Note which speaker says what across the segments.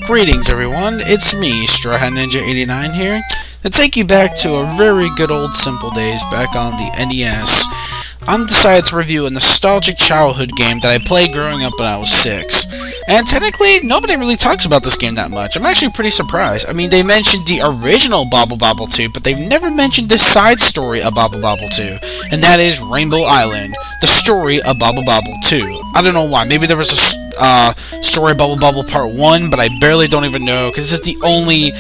Speaker 1: Greetings everyone, it's me, Straw Hat Ninja 89 here, to take you back to a very good old simple days back on the NES. I'm decided to review a nostalgic childhood game that I played growing up when I was 6. And technically, nobody really talks about this game that much. I'm actually pretty surprised. I mean, they mentioned the original Bobble Bobble 2, but they've never mentioned the side story of Bobble Bobble 2. And that is Rainbow Island, the story of Bobble Bobble 2. I don't know why. Maybe there was a story of Bobble Bobble Part 1, but I barely don't even know, because this is the only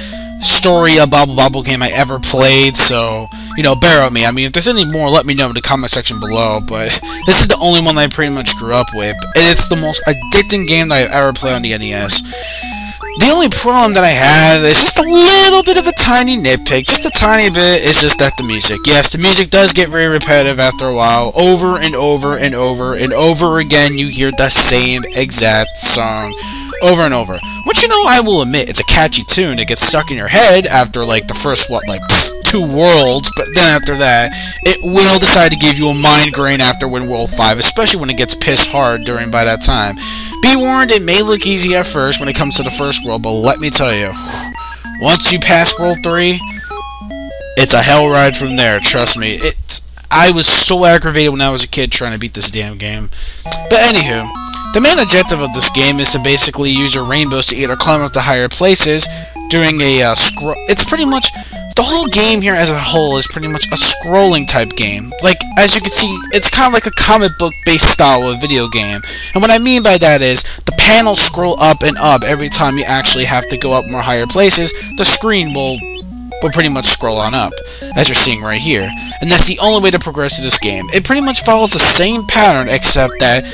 Speaker 1: story of Bobble Bobble game I ever played, so, you know, bear with me. I mean, if there's any more, let me know in the comment section below, but this is the only one that I pretty much grew up with, and it's the most addicting game that I've ever played on the NES. The only problem that I had is just a little bit of a tiny nitpick, just a tiny bit, is just that the music. Yes, the music does get very repetitive after a while. Over and over and over and over again, you hear the same exact song over and over. Which, you know, I will admit, it's a catchy tune. It gets stuck in your head after, like, the first, 2 worlds, but then after that, it will decide to give you a migraine after World 5, especially when it gets pissed hard by that time. Be warned, it may look easy at first when it comes to the first world, but let me tell you, once you pass World 3, it's a hell ride from there, trust me. I was so aggravated when I was a kid trying to beat this damn game. But anywho, the main objective of this game is to basically use your rainbows to either climb up to higher places during a scroll. It's pretty much, the whole game here as a whole is pretty much a scrolling type game. Like, as you can see, it's kind of like a comic book based style of video game. And what I mean by that is, the panels scroll up and up every time you actually have to go up more higher places. The screen will pretty much scroll on up, as you're seeing right here. And that's the only way to progress to this game. It pretty much follows the same pattern, except that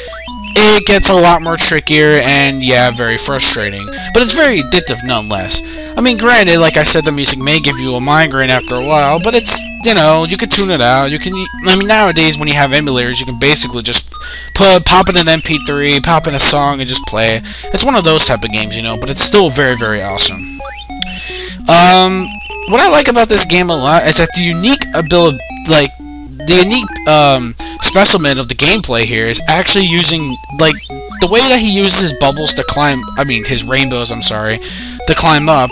Speaker 1: it gets a lot more trickier and, yeah, very frustrating. But it's very addictive nonetheless. I mean, granted, like I said, the music may give you a migraine after a while, but it's, you know, you can tune it out. You can, I mean, nowadays when you have emulators, you can basically just pop in an MP3, pop in a song, and just play it. It's one of those type of games, you know, but it's still very, very awesome. What I like about this game a lot is that the unique ability, like, the unique specimen of the gameplay here is actually using, like, the way that he uses his bubbles to climb, his rainbows, to climb up,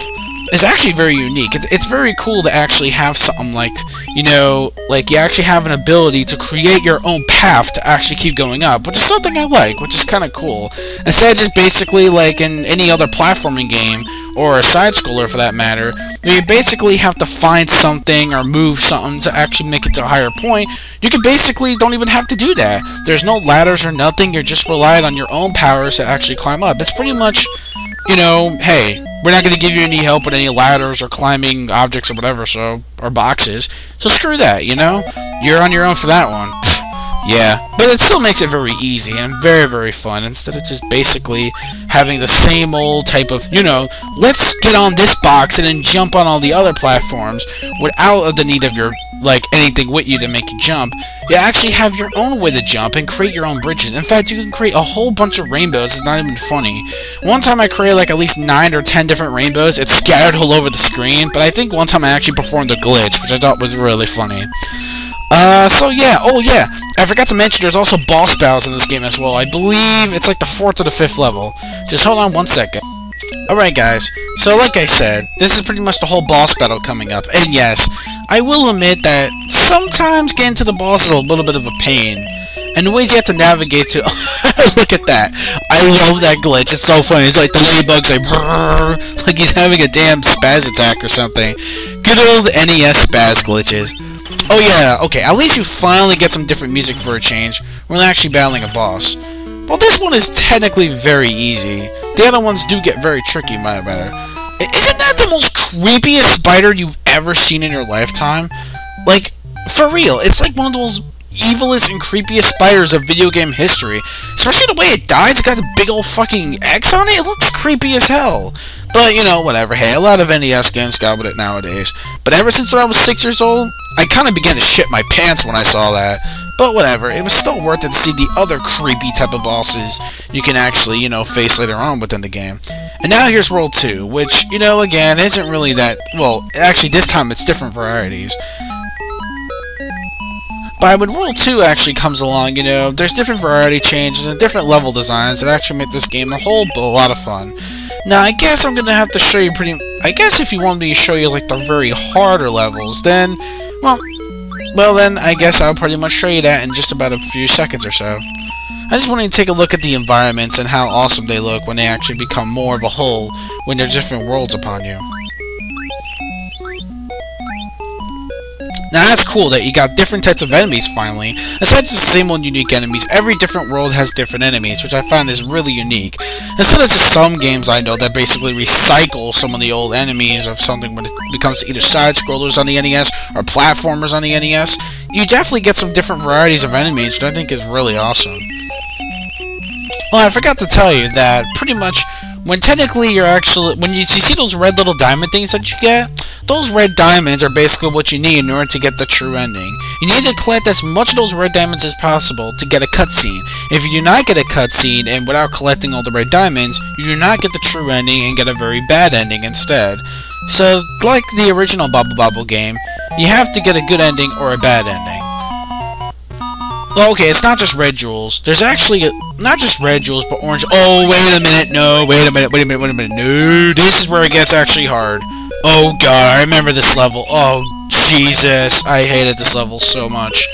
Speaker 1: is actually very unique. It's very cool to actually have something like, you know, like you actually have an ability to create your own path to actually keep going up, which is something I like, which is kind of cool. Instead of just basically like in any other platforming game, or a side-scroller for that matter, you basically have to find something or move something to actually make it to a higher point. You can basically don't even have to do that. There's no ladders or nothing, you're just relying on your own powers to actually climb up. It's pretty much, you know, hey, we're not going to give you any help with any ladders or climbing objects or whatever, or boxes. So screw that, you know? You're on your own for that one. Yeah, but it still makes it very easy and very, very fun, instead of just basically having the same old type of, you know, let's get on this box and then jump on all the other platforms without the need of your, like, anything with you to make you jump. You actually have your own way to jump and create your own bridges. In fact, you can create a whole bunch of rainbows. It's not even funny. One time I created like at least 9 or 10 different rainbows. It's scattered all over the screen, but I think one time I actually performed a glitch, which I thought was really funny. So yeah, oh yeah, I forgot to mention there's also boss battles in this game as well. I believe it's like the 4th or the 5th level. Just hold on one second. Alright guys, so like I said, this is pretty much the whole boss battle coming up. And yes, I will admit that sometimes getting to the boss is a little bit of a pain. And the ways you have to navigate to... Look at that. I love that glitch. It's so funny. It's like the ladybug's like... Brrr, like he's having a damn spaz attack or something. Good old NES spaz glitches. Oh yeah, okay, at least you finally get some different music for a change. We're not actually battling a boss. Well, this one is technically very easy. The other ones do get very tricky, my matter. Isn't that the most creepiest spider you've ever seen in your lifetime? Like, for real, it's like one of those evilest and creepiest spiders of video game history. Especially the way it dies, it's got a big old fucking X on it. It looks creepy as hell. But, you know, whatever. Hey, a lot of NES games got with it nowadays. But ever since I was 6 years old, I kind of began to shit my pants when I saw that. But whatever, it was still worth it to see the other creepy type of bosses you can actually, you know, face later on within the game. And now here's World 2, which, you know, again, isn't really that... Well, actually, this time it's different varieties. But when World 2 actually comes along, you know, there's different variety changes and different level designs that actually make this game a whole lot of fun. Now, I guess I'm gonna have to show you I guess if you want me to show you, like, the very harder levels, then, well then, I guess I'll pretty much show you that in just about a few seconds or so. I just want you to take a look at the environments and how awesome they look when they actually become more of a whole when there's different worlds upon you. Now that's cool that you got different types of enemies finally. Instead of just the same old unique enemies, every different world has different enemies, which I find is really unique. Instead of just some games I know that basically recycle some of the old enemies of something when it comes to either side-scrollers on the NES or platformers on the NES, you definitely get some different varieties of enemies, which I think is really awesome. Oh, I forgot to tell you that pretty much when technically when you see those red little diamond things that you get, those red diamonds are basically what you need in order to get the true ending. You need to collect as much of those red diamonds as possible to get a cutscene. If you do not get a cutscene and without collecting all the red diamonds, you do not get the true ending and get a very bad ending instead. So, like the original Bubble Bobble game, you have to get a good ending or a bad ending. Okay, it's not just red jewels. There's actually not just red jewels, but orange. Oh, wait a minute. No, wait a minute. No, this is where it gets actually hard. Oh god, I remember this level. Oh, Jesus. I hated this level so much.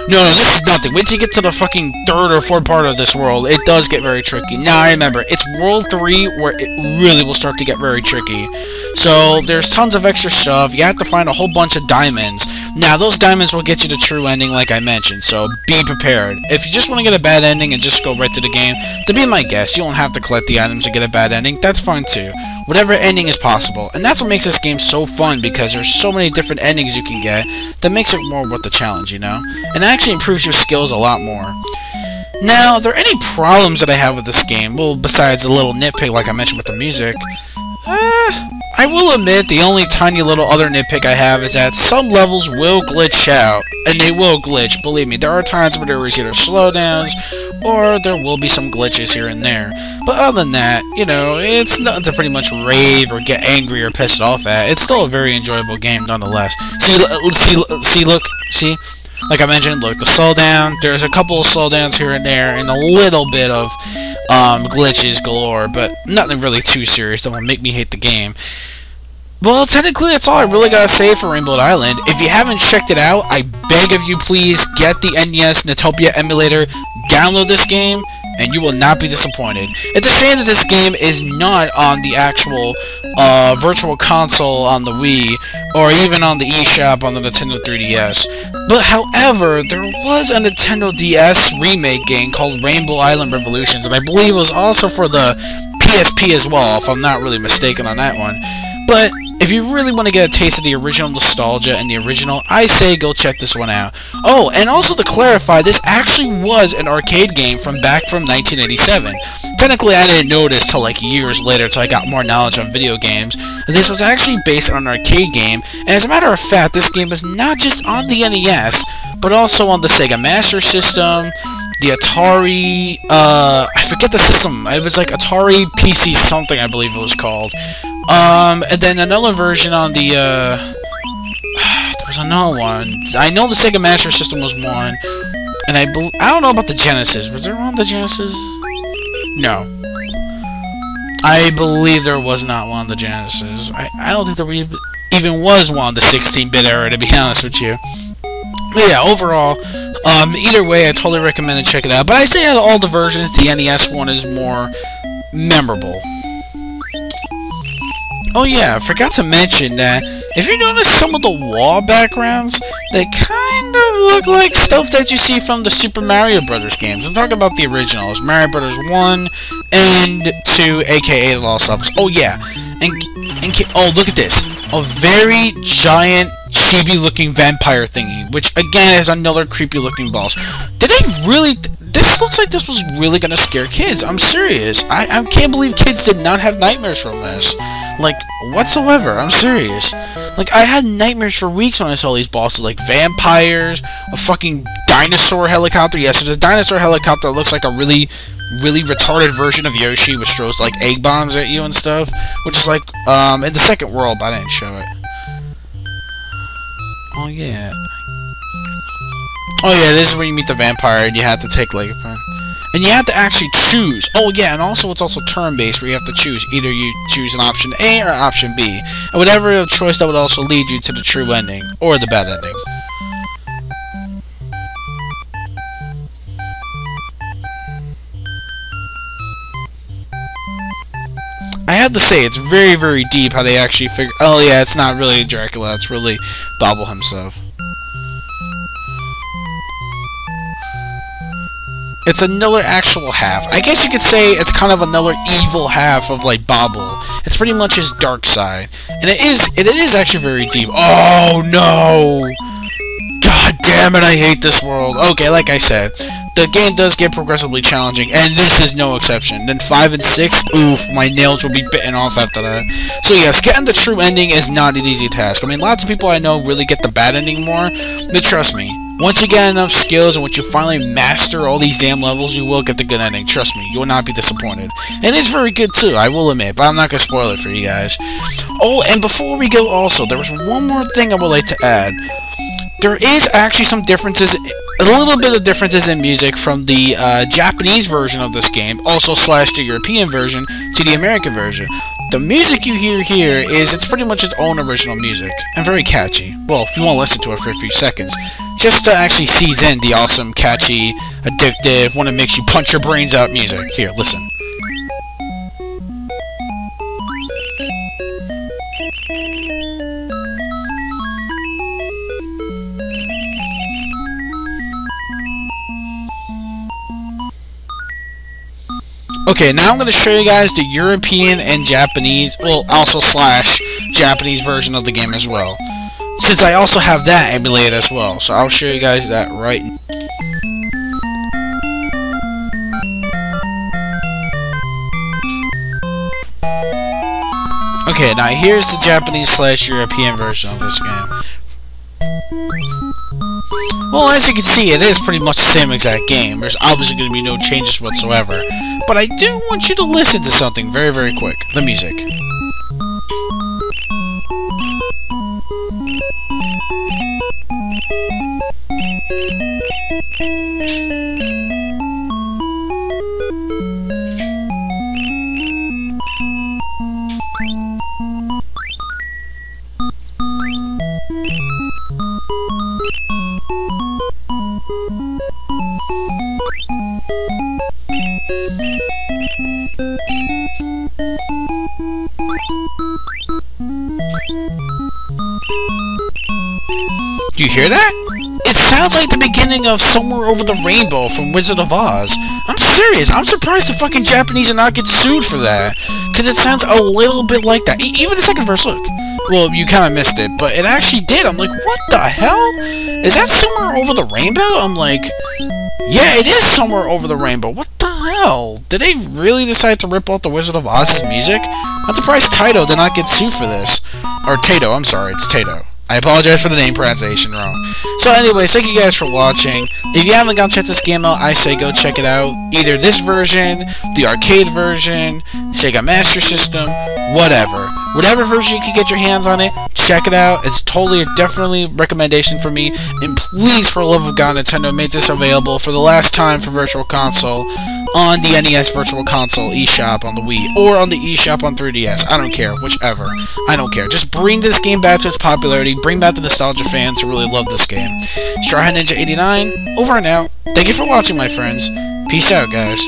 Speaker 1: No, this is nothing. Wait till you get to the fucking third or fourth part of this world. It does get very tricky. Now, I remember, it's World 3 where it really will start to get very tricky. So, there's tons of extra stuff. You have to find a whole bunch of diamonds. Now, those diamonds will get you the true ending like I mentioned, so be prepared. If you just want to get a bad ending and just go right to the game, to be my guest, you don't have to collect the items to get a bad ending. That's fine too. Whatever ending is possible. And that's what makes this game so fun, because there's so many different endings you can get that makes it more worth the challenge, you know? And it actually improves your skills a lot more. Now, are there any problems that I have with this game? Well, besides a little nitpick like I mentioned with the music. I will admit the only tiny little other nitpick I have is that some levels will glitch out. And they will glitch, believe me. There are times where there is either slowdowns or there will be some glitches here and there. But other than that, you know, it's nothing to pretty much rave or get angry or pissed off at. It's still a very enjoyable game nonetheless. See? Like I mentioned, look, the slowdown, there's a couple of slowdowns here and there, and a little bit of glitches galore, but nothing really too serious that will make me hate the game. Well, technically, that's all I really gotta say for Rainbow Island. If you haven't checked it out, I beg of you, please get the NES Netopia emulator, download this game, and you will not be disappointed. It's a shame that this game is not on the actual Virtual Console on the Wii, or even on the eShop on the Nintendo 3DS. But however, there was a Nintendo DS remake game called Rainbow Island Revolutions, and I believe it was also for the PSP as well, if I'm not really mistaken on that one. But if you really want to get a taste of the original nostalgia and the original, I say go check this one out. Oh, and also to clarify, this actually was an arcade game from 1987. Technically, I didn't know this till like years later, till I got more knowledge on video games. This was actually based on an arcade game, and as a matter of fact, this game is not just on the NES, but also on the Sega Master System, the Atari, I forget the system, it was like Atari PC something, I believe it was called. And then another version on the, there was another one. I know the Sega Master System was one, and I don't know about the Genesis. Was there one on the Genesis? No. I believe there was not one on the Genesis. I don't think there even was one on the 16-bit era, to be honest with you. But yeah, overall, either way, I totally recommend to check it out. But I say out of all the versions, the NES one is more memorable. Oh yeah, I forgot to mention that if you notice some of the wall backgrounds, they kind of look like stuff that you see from the Super Mario Brothers games. I'm talking about the originals, Mario Brothers 1 and 2, aka Lost Levels. Oh yeah, and oh look at this, a very giant chibi-looking vampire thingy, which again has another creepy-looking boss. Did I really? This looks like this was really gonna scare kids. I'm serious. I can't believe kids did not have nightmares from this. Like, whatsoever. I'm serious. Like, I had nightmares for weeks when I saw these bosses. Like, vampires, a fucking dinosaur helicopter. Yes, there's a dinosaur helicopter that looks like a really retarded version of Yoshi, which throws, like, egg bombs at you and stuff. Which is like, in the second world, but I didn't show it. Oh, yeah. Oh, yeah, this is where you meet the vampire, and you have to take, like, And you have to actually choose. Oh yeah, and also it's also turn-based where you have to choose. Either you choose an option A or option B. And whatever choice that would also lead you to the true ending. Or the bad ending. I have to say, it's very, very deep how they actually figure... Oh yeah, it's not really Dracula, it's really Bobble himself. It's another actual half. I guess you could say it's kind of another evil half of, like, Bobble. It's pretty much his dark side. And it is actually very deep. Oh, no! God damn it, I hate this world. Okay, like I said, the game does get progressively challenging, and this is no exception. Then 5 and 6, oof, my nails will be bitten off after that. So yes, getting the true ending is not an easy task. I mean, lots of people I know really get the bad ending more, but trust me, once you get enough skills and once you finally master all these damn levels, you will get the good ending. Trust me, you will not be disappointed. And it's very good too, I will admit, but I'm not going to spoil it for you guys. Oh, and before we go also, there was one more thing I would like to add. There is actually some differences, a little bit of differences in music from the Japanese version of this game, also slash the European version, to the American version. The music you hear here it's pretty much its own original music, and very catchy. Well, if you want to listen to it for a few seconds, just to actually seize in the awesome, catchy, addictive, one that makes you punch your brains out music. Here, listen. Okay, now I'm going to show you guys the European and Japanese, well, also slash Japanese version of the game as well. Since I also have that emulated as well, so I'll show you guys that right now. Okay, now here's the Japanese slash European version of this game. Well, as you can see, it is pretty much the same exact game. There's obviously going to be no changes whatsoever. But I do want you to listen to something very, very quick. The music. Do you hear that? It sounds like the beginning of Somewhere Over the Rainbow from Wizard of Oz. I'm serious. I'm surprised the fucking Japanese did not get sued for that. Because it sounds a little bit like that. Even the second verse, look. Well, you kind of missed it, but it actually did. I'm like, what the hell? Is that Somewhere Over the Rainbow? I'm like, yeah, it is Somewhere Over the Rainbow. What the hell? Did they really decide to rip off the Wizard of Oz's music? I'm surprised Taito did not get sued for this. Or Taito, I'm sorry, it's Taito. I apologize for the name pronunciation wrong. So anyways, thank you guys for watching. If you haven't gone check this game out, I say go check it out. Either this version, the arcade version, Sega Master System, whatever. Whatever version you can get your hands on it, check it out. It's totally, definitely a recommendation for me. And please, for the love of God, Nintendo made this available for the last time for Virtual Console on the NES Virtual Console eShop on the Wii, or on the eShop on 3DS. I don't care, whichever. I don't care. Just bring this game back to its popularity, bring back the nostalgia fans who really love this game. Strawhat Ninja 89, over and out. Thank you for watching, my friends. Peace out, guys.